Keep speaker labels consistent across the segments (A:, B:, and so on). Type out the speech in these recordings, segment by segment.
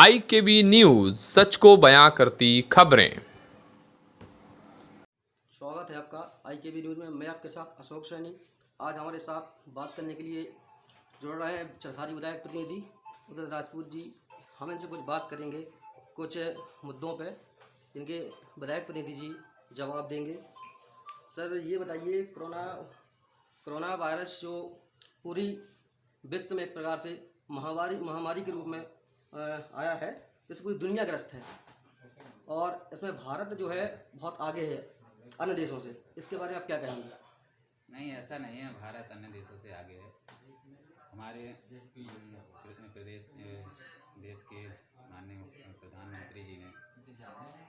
A: IKV news, सच को बयां करती खबरें।
B: स्वागत है आपका IKV न्यूज़ में। मैं आपके साथ अशोक सैनी। आज हमारे साथ बात करने के लिए जुड़ रहे हैं चरखारी विधायक प्रतिनिधि उदय राजपूत जी। हम इनसे कुछ बात करेंगे कुछ मुद्दों पे, इनके विधायक प्रतिनिधि जी जवाब देंगे। सर ये बताइए, कोरोना वायरस जो पूरी विश्व में एक प्रकार से महामारी के रूप में आया है, इससे पूरी दुनिया ग्रस्त है और इसमें भारत जो है बहुत आगे है अन्य देशों से। इसके बारे में आप क्या कहेंगे?
C: नहीं, ऐसा नहीं है। भारत अन्य देशों से आगे है। हमारे देश के माननीय प्रधानमंत्री जी ने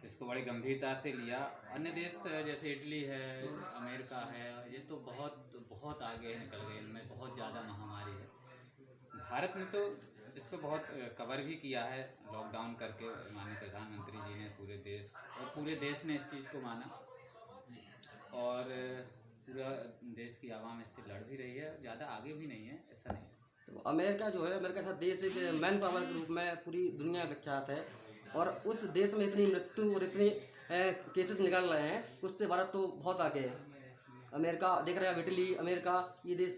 C: इसको बड़ी गंभीरता से लिया। अन्य देश जैसे इटली है, अमेरिका है, ये तो बहुत आगे निकल गए, इनमें बहुत ज़्यादा महामारी है। भारत ने तो इस पर बहुत कवर भी किया है लॉकडाउन करके। माननीय प्रधानमंत्री जी ने पूरे देश ने इस चीज़ को माना और पूरा देश की आवाम इससे लड़ भी रही है। ज़्यादा आगे भी नहीं है, ऐसा नहीं है।
B: तो अमेरिका जो है, अमेरिका ऐसा देश एक मैन पावर के रूप में पूरी दुनिया विख्यात है और उस देश में इतनी मृत्यु और इतने केसेस निकल रहे हैं, उससे भारत तो बहुत आगे है। अमेरिका देख रहे हैं, इटली, अमेरिका, ये देश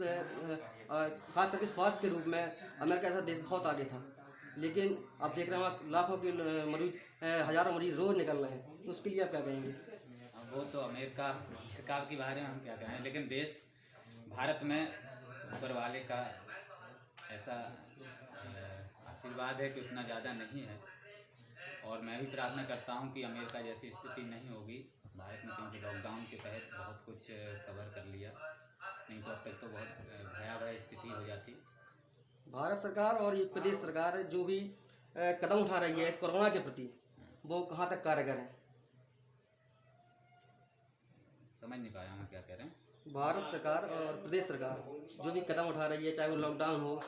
B: खास करके स्वास्थ्य के रूप में अमेरिका ऐसा देश बहुत आगे था। लेकिन आप देख रहे हैं वहाँ लाखों के मरीज, हज़ारों मरीज रोज निकल रहे हैं। तो उसके लिए आप क्या कहेंगे?
C: अब वो तो अमेरिका के बारे में हम क्या कहें, लेकिन देश भारत में ऊपर वाले का ऐसा आशीर्वाद है कि उतना ज़्यादा नहीं है। और मैं भी प्रार्थना करता हूं कि अमेरिका जैसी स्थिति नहीं होगी भारत में, क्योंकि लॉकडाउन के तहत बहुत कुछ कवर कर लिया, नहीं तो अब तक तो बहुत भयावह स्थिति हो जाती।
B: भारत सरकार और ये प्रदेश सरकार जो भी कदम उठा रही है कोरोना के प्रति, वो कहाँ तक कारगर है?
C: समझ नहीं पाया मैं क्या कह रहे हैं।
B: भारत सरकार और प्रदेश सरकार जो भी कदम उठा रही है, चाहे वो लॉकडाउन हो,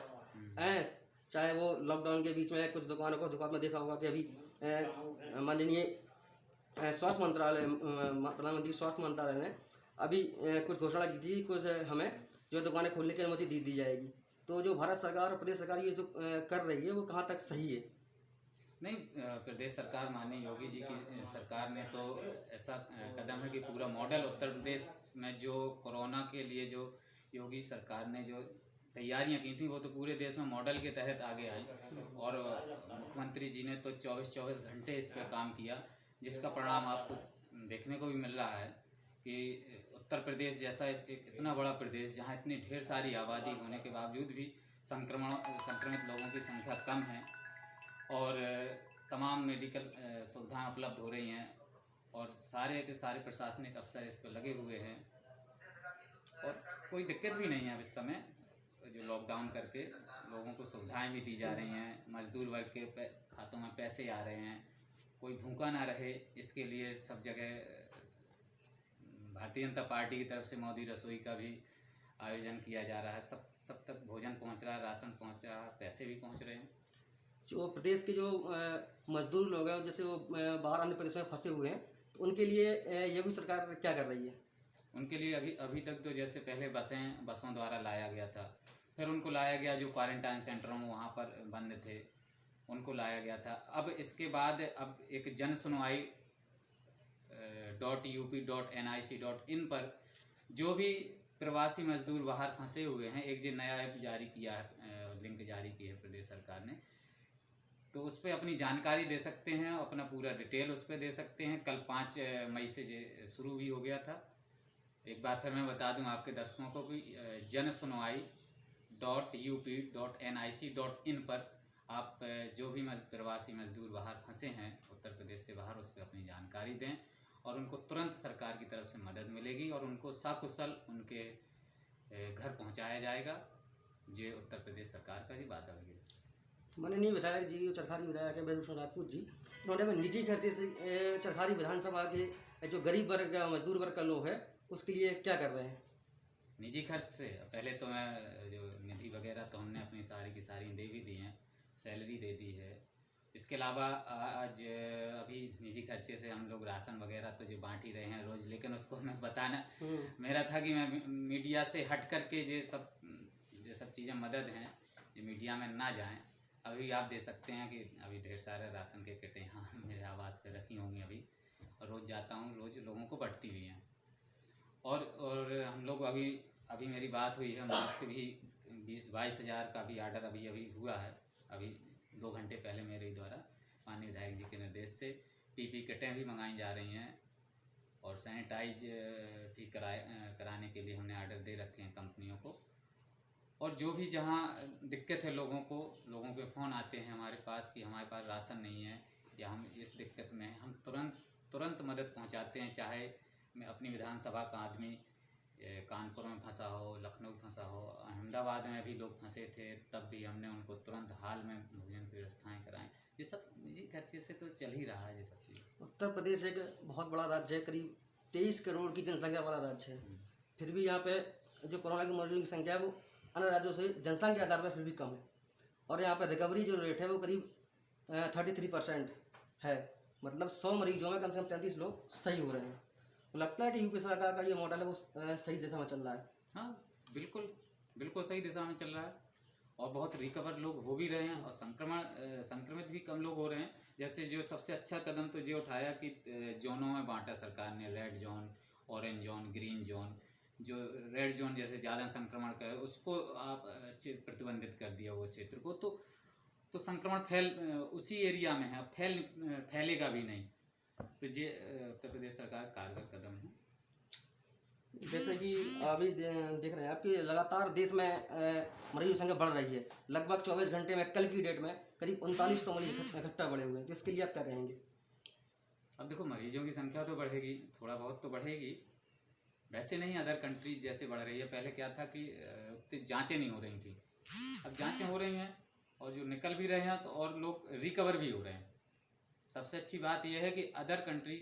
B: चाहे वो लॉकडाउन के बीच में कुछ दुकान में देखा होगा कि अभी माननीय स्वास्थ्य मंत्रालय, प्रधानमंत्री स्वास्थ्य मंत्रालय ने अभी कुछ घोषणा की थी, कुछ हमें जो दुकानें खोलने की अनुमति दी जाएगी। तो जो भारत सरकार और प्रदेश सरकार ये जो कर रही है, वो कहाँ तक सही है?
C: नहीं, प्रदेश सरकार माननीय योगी जी की सरकार ने तो ऐसा कदम है कि पूरा मॉडल उत्तर प्रदेश में जो कोरोना के लिए जो योगी सरकार ने जो तैयारियां की थी, वो तो पूरे देश में मॉडल के तहत आगे आई। और मुख्यमंत्री जी ने तो 24 घंटे इस पर काम किया, जिसका परिणाम आपको देखने को भी मिल रहा है कि उत्तर प्रदेश जैसा एक इतना बड़ा प्रदेश, जहाँ इतनी ढेर सारी आबादी होने के बावजूद भी संक्रमित लोगों की संख्या कम है और तमाम मेडिकल सुविधाएं उपलब्ध हो रही हैं और सारे के सारे प्रशासनिक अफसर इस पर लगे हुए हैं और कोई दिक्कत भी नहीं है। इस समय जो लॉकडाउन करके लोगों को सुविधाएं भी दी जा रही हैं, मजदूर वर्ग के खातों में पैसे आ रहे हैं, कोई भूखा ना रहे, इसके लिए सब जगह भारतीय जनता पार्टी की तरफ से मोदी रसोई का भी आयोजन किया जा रहा है। सब तक भोजन पहुंच रहा है, राशन पहुंच रहा है, पैसे भी पहुंच रहे हैं।
B: जो प्रदेश के जो मजदूर लोग हैं, जैसे वो बाहर अन्य प्रदेशों में फंसे हुए हैं, तो उनके लिए योगी सरकार क्या कर रही है?
C: उनके लिए अभी तक तो जैसे पहले बसों द्वारा लाया गया था, फिर उनको लाया गया जो क्वारंटाइन सेंटरों में वहाँ पर बंद थे, उनको लाया गया था। अब इसके बाद अब एक जन सुनवाई .up.nic.in पर जो भी प्रवासी मजदूर बाहर फंसे हुए हैं, एक जो नया ऐप जारी किया है, लिंक जारी की है प्रदेश सरकार ने, तो उस पर अपनी जानकारी दे सकते हैं, अपना पूरा डिटेल उस पर दे सकते हैं। कल 5 मई से शुरू भी हो गया था। एक बार फिर मैं बता दूं आपके दर्शकों को कि जन सुनवाई .up.nic.in पर आप जो भी प्रवासी मजदूर बाहर फंसे हैं उत्तर प्रदेश से बाहर, उस पर अपनी जानकारी दें और उनको तुरंत सरकार की तरफ से मदद मिलेगी और उनको सकुशल उनके घर पहुंचाया जाएगा। ये उत्तर प्रदेश सरकार का ही वादा है।
B: माननीय विधायक जी, चरखारी विधायक है भूषण राजपूत जी, उन्होंने निजी खर्चे से चरखारी विधानसभा के जो गरीब वर्ग का, मजदूर वर्ग का लोग है, उसके लिए क्या कर रहे हैं?
C: निजी खर्च से पहले तो मैं जो निधि वगैरह तो हमने अपनी सारी की सारी दे भी दी हैं, सैलरी दे दी है। इसके अलावा आज अभी निजी खर्चे से हम लोग राशन वगैरह तो जो बांट ही रहे हैं रोज़, लेकिन उसको मैं बताना मेरा था कि मैं मीडिया से हट करके ये सब चीज़ें मदद हैं, ये मीडिया में ना जाएं। अभी आप दे सकते हैं कि अभी ढेर सारे राशन के किटें यहाँ मेरे आवास पे रखी होंगी अभी, और रोज़ जाता हूँ, रोज़ लोगों को बढ़ती भी हैं। और हम लोग अभी अभी मेरी बात हुई है, मास्क भी 20-22 हज़ार का भी ऑर्डर अभी अभी हुआ है, अभी 2 घंटे पहले मेरे द्वारा माननीय विधायक जी के निर्देश से पीपी किटें भी मंगाई जा रही हैं, और सैनिटाइज भी कराने के लिए हमने ऑर्डर दे रखे हैं कंपनियों को। और जो भी जहाँ दिक्कत है लोगों के फ़ोन आते हैं हमारे पास कि हमारे पास राशन नहीं है या हम इस दिक्कत में हैं, हम तुरंत मदद पहुंचाते हैं। चाहे मैं अपनी विधानसभा का आदमी कानपुर में फंसा हो, लखनऊ फंसा हो, अहमदाबाद में भी लोग फंसे थे, तब भी हमने उनको तुरंत हाल में भोजन की व्यवस्थाएँ कराएँ। ये सब निजी खर्चे से तो चल ही रहा है ये सब चीज़।
B: उत्तर प्रदेश एक बहुत बड़ा राज्य है, करीब 23 करोड़ की जनसंख्या वाला राज्य है। फिर भी यहाँ पे जो कोरोना के मरीजों की संख्या है वो अन्य राज्यों से जनसंख्या के आधार पर फिर भी कम है, और यहाँ पर रिकवरी जो रेट है वो करीब 33% है। मतलब 100 मरीजों में कम से कम 33 लोग सही हो रहे हैं। तो लगता है कि यूपी सरकार का ये मॉडल है वो सही दिशा में चल रहा है।
C: हाँ, बिल्कुल सही दिशा में चल रहा है, और बहुत रिकवर लोग हो भी रहे हैं, और संक्रमित भी कम लोग हो रहे हैं। जैसे जो सबसे अच्छा कदम तो ये उठाया कि जोनों में बांटा सरकार ने, red zone, orange zone, green zone. जो रेड जोन जैसे ज़्यादा संक्रमण का है उसको आप प्रतिबंधित कर दिया वो क्षेत्र को, तो संक्रमण उसी एरिया में है, फैलेगा भी नहीं। तो ये उत्तर प्रदेश सरकार कारगर कदम है।
B: जैसे कि अभी देख रहे हैं आपकी लगातार देश में मरीजों की संख्या बढ़ रही है। लगभग 24 घंटे में कल की डेट में करीब 3900 मरीज इकट्ठा बढ़े हुए हैं। तो इसके लिए आप क्या कहेंगे?
C: अब देखो, मरीजों की संख्या तो बढ़ेगी, थोड़ा बहुत तो बढ़ेगी, वैसे नहीं अदर कंट्रीज जैसे बढ़ रही है। पहले क्या था कि उतनी जांचें नहीं हो रही थी, अब जांचें हो रही हैं, और जो निकल भी रहे हैं तो और लोग रिकवर भी हो रहे हैं। सबसे अच्छी बात यह है कि अदर कंट्री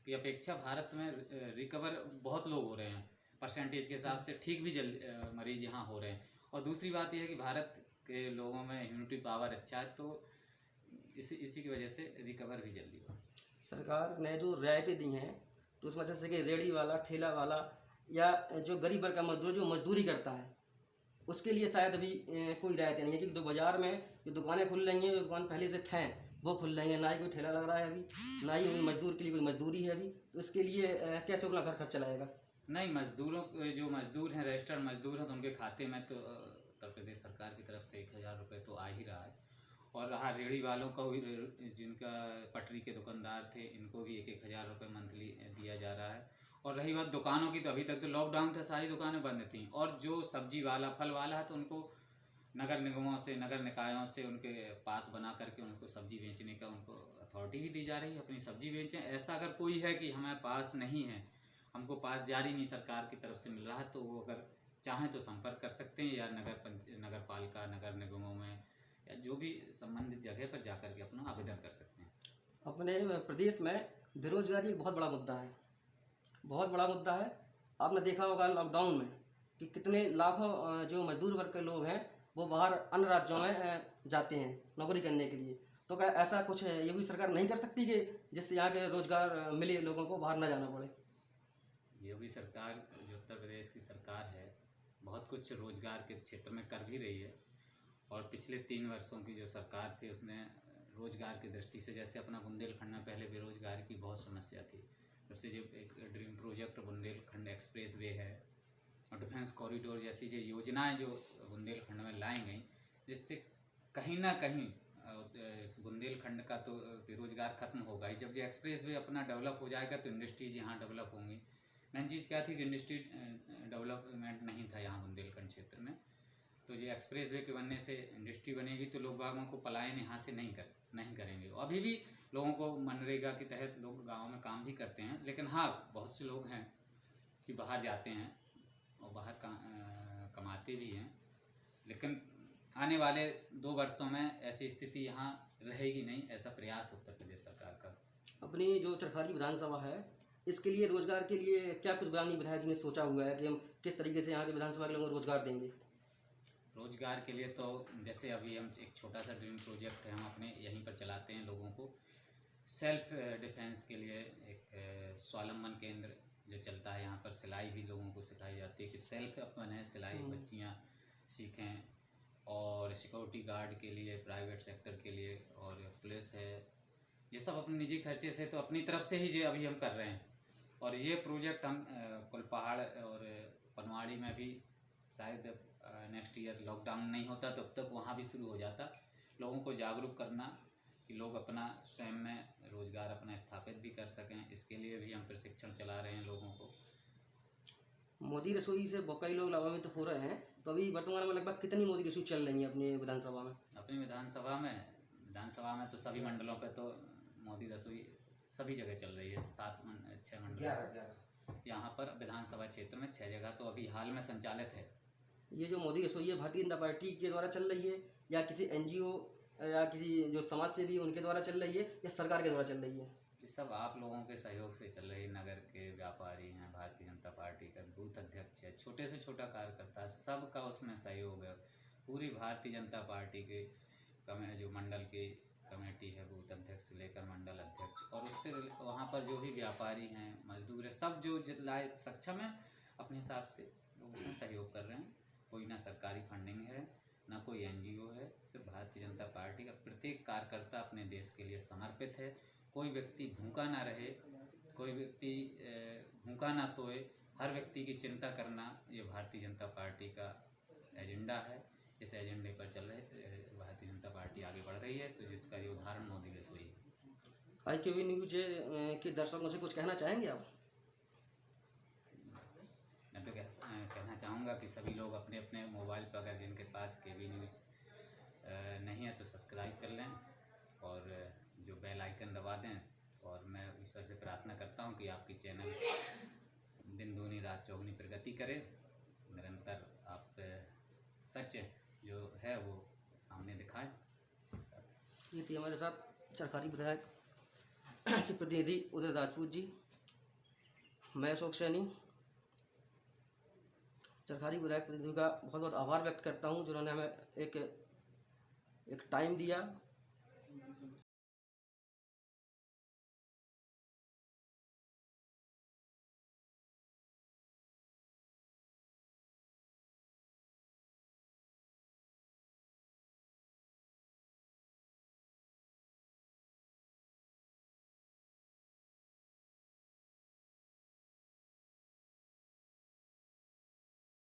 C: की अपेक्षा भारत में रिकवर बहुत लोग हो रहे हैं, परसेंटेज के हिसाब से ठीक भी जल्दी मरीज यहाँ हो रहे हैं। और दूसरी बात यह है कि भारत के लोगों में इम्यूनिटी पावर अच्छा है, तो इसी की वजह से रिकवर भी जल्दी हुआ।
B: सरकार ने जो रियायतें दी हैं तो उसमें जैसे कि रेहड़ी वाला, ठेला वाला या जो गरीब वर्ग का मजदूर जो मजदूरी करता है उसके लिए शायद अभी कोई रियायतें नहीं है, क्योंकि बाजार में जो दुकानें खुल रही हैं, जो दुकान पहले से थे वो खुल रही हैं, ना ही कोई ठेला लग रहा है अभी, ना ही कोई मजदूर के लिए कोई मजदूरी है अभी। तो इसके लिए कैसे अपना घर खर्च चलाएगा?
C: नहीं, जो मजदूर हैं, रजिस्टर्ड मजदूर हैं, तो उनके खाते में तो उत्तर प्रदेश सरकार की तरफ से 1000 रुपये तो आ ही रहा है। और रहा रेहड़ी वालों का, जिनका पटरी के दुकानदार थे, इनको भी 1-1000 रुपये मंथली दिया जा रहा है। और रही बात दुकानों की, तो अभी तक तो लॉकडाउन था, सारी दुकानें बंद थीं, और जो सब्जी वाला, फल वाला है, तो उनको नगर निगमों से, नगर निकायों से उनके पास बना करके उनको सब्जी बेचने का उनको अथॉरिटी भी दी जा रही है, अपनी सब्जी बेचें। ऐसा अगर कोई है कि हमारे पास नहीं है, हमको पास जारी नहीं सरकार की तरफ से मिल रहा है, तो वो अगर चाहें तो संपर्क कर सकते हैं, या नगर पालिका, नगर निगमों में, या जो भी संबंधित जगह पर जाकर के अपना आवेदन कर सकते हैं।
B: अपने प्रदेश में बेरोजगारी एक बहुत बड़ा मुद्दा है, बहुत बड़ा मुद्दा है। आपने देखा होगा लॉकडाउन में कि कितने लाखों जो मजदूर वर्ग के लोग हैं वो बाहर अन्य राज्यों में जाते हैं नौकरी करने के लिए। तो क्या ऐसा कुछ योगी सरकार नहीं कर सकती कि जिससे यहाँ के रोजगार मिले, लोगों को बाहर ना जाना पड़े?
C: योगी सरकार, जो उत्तर प्रदेश की सरकार है, बहुत कुछ रोजगार के क्षेत्र में कर भी रही है। और पिछले 3 वर्षों की जो सरकार थी उसने रोजगार की दृष्टि से, जैसे अपना बुंदेलखंड में पहले बेरोजगारी की बहुत समस्या थी, तब से जो एक dream project Bundelkhand express way है, और डिफेंस कॉरिडोर जैसी जो योजनाएं जो बुंदेलखंड में लाई गई, जिससे कहीं ना कहीं इस बुंदेलखंड का तो बेरोजगार खत्म होगा ही। जब जो एक्सप्रेस वे अपना डेवलप हो जाएगा तो इंडस्ट्रीज यहाँ डेवलप होंगी। मेन चीज़ क्या थी कि इंडस्ट्री डेवलपमेंट नहीं था यहाँ बुंदेलखंड क्षेत्र में, तो ये एक्सप्रेस वे के बनने से इंडस्ट्री बनेगी, तो लोग बागों को पलायन यहाँ से नहीं करेंगे। अभी भी लोगों को मनरेगा के तहत लोग गाँव में काम भी करते हैं, लेकिन हाँ, बहुत से लोग हैं कि बाहर जाते हैं और बाहर कमाते भी हैं। लेकिन आने वाले 2 वर्षों में ऐसी स्थिति यहाँ रहेगी नहीं, ऐसा प्रयास उत्तर प्रदेश सरकार का।
B: अपनी जो चरखारी विधानसभा है, इसके लिए रोजगार के लिए क्या कुछ माननीय विधायक जी ने सोचा हुआ है कि हम किस तरीके से यहाँ के विधानसभा के लोगों को रोजगार देंगे?
C: रोजगार के लिए तो जैसे अभी हम एक छोटा सा ड्रीम प्रोजेक्ट है, हम अपने यहीं पर चलाते हैं। लोगों को सेल्फ डिफेंस के लिए एक स्वावलंबन केंद्र जो चलता है, यहाँ पर सिलाई भी लोगों को सिखाई जाती है कि सेल्फ अपन है, सिलाई बच्चियाँ सीखें, और सिक्योरिटी गार्ड के लिए, प्राइवेट सेक्टर के लिए, और पुलिस है, ये सब अपने निजी खर्चे से तो अपनी तरफ से ही ये अभी हम कर रहे हैं। और ये प्रोजेक्ट हम कुलपहाड़ और पनवाड़ी में भी शायद नेक्स्ट ईयर लॉकडाउन नहीं होता तब तक वहाँ भी शुरू हो जाता। लोगों को जागरूक करना कि लोग अपना स्वयं में रोज़गार अपना स्थापित भी कर सकें, इसके लिए भी हम प्रशिक्षण चला रहे हैं लोगों को।
B: मोदी रसोई से बहुत कई लोग लाभान्वित हो रहे हैं, तो अभी वर्तमान में लगभग कितनी मोदी रसोई चल रही है अपने विधानसभा में?
C: अपनी विधानसभा में तो सभी मंडलों पे तो मोदी रसोई सभी जगह चल रही है। 6 मंडल यहाँ पर विधानसभा क्षेत्र में 6 जगह तो अभी हाल में संचालित है।
B: ये जो मोदी रसोई है भारतीय जनता पार्टी के द्वारा चल रही है या किसी एनजीओ या किसी जो समाज सेवी उनके द्वारा चल रही है या सरकार के द्वारा चल रही है?
C: ये सब आप लोगों के सहयोग से चल रही है। नगर के व्यापारी हैं, भारतीय जनता पार्टी का बूथ अध्यक्ष है, छोटे से छोटा कार्यकर्ता है, सबका उसमें सहयोग है। पूरी भारतीय जनता पार्टी के जो मंडल की कमेटी है, बूथ अध्यक्ष से लेकर मंडल अध्यक्ष, और उससे वहाँ पर जो भी व्यापारी हैं, मजदूर है, सब जो जितना सक्षम है अपने हिसाब से लोग उसमें सहयोग कर रहे हैं। कोई ना सरकारी फंडिंग है, ना कोई एनजीओ है, सिर्फ भारतीय जनता पार्टी का प्रत्येक कार्यकर्ता अपने देश के लिए समर्पित है। कोई व्यक्ति भूखा ना रहे, कोई व्यक्ति भूखा ना सोए, हर व्यक्ति की चिंता करना ये भारतीय जनता पार्टी का एजेंडा है। इस एजेंडे पर चल रहे भारतीय जनता पार्टी आगे बढ़ रही है, तो जिसका ये उदाहरण मोदी रसोई है।
B: IQV न्यूज के दर्शकों से कुछ कहना चाहेंगे आप?
C: मैं तो कहना चाहूँगा कि सभी लोग अपने अपने मोबाइल पर, अगर जिनके पास केवी न्यूज़ नहीं है तो सब्सक्राइब कर लें और जो बेल आइकन दबा दें। और मैं ईश्वर से प्रार्थना करता हूँ कि आपकी चैनल दिन दूनी रात चौगुनी प्रगति करे, निरंतर आप सच जो है वो सामने दिखाएं। इसके साथ
B: ये थी हमारे साथ चरखारी विधायक के प्रतिनिधि उदय राजपूत जी। मैं अशोक सैनी चरखारी विधायक प्रतिनिधि का बहुत बहुत आभार व्यक्त करता हूँ जिन्होंने हमें एक टाइम दिया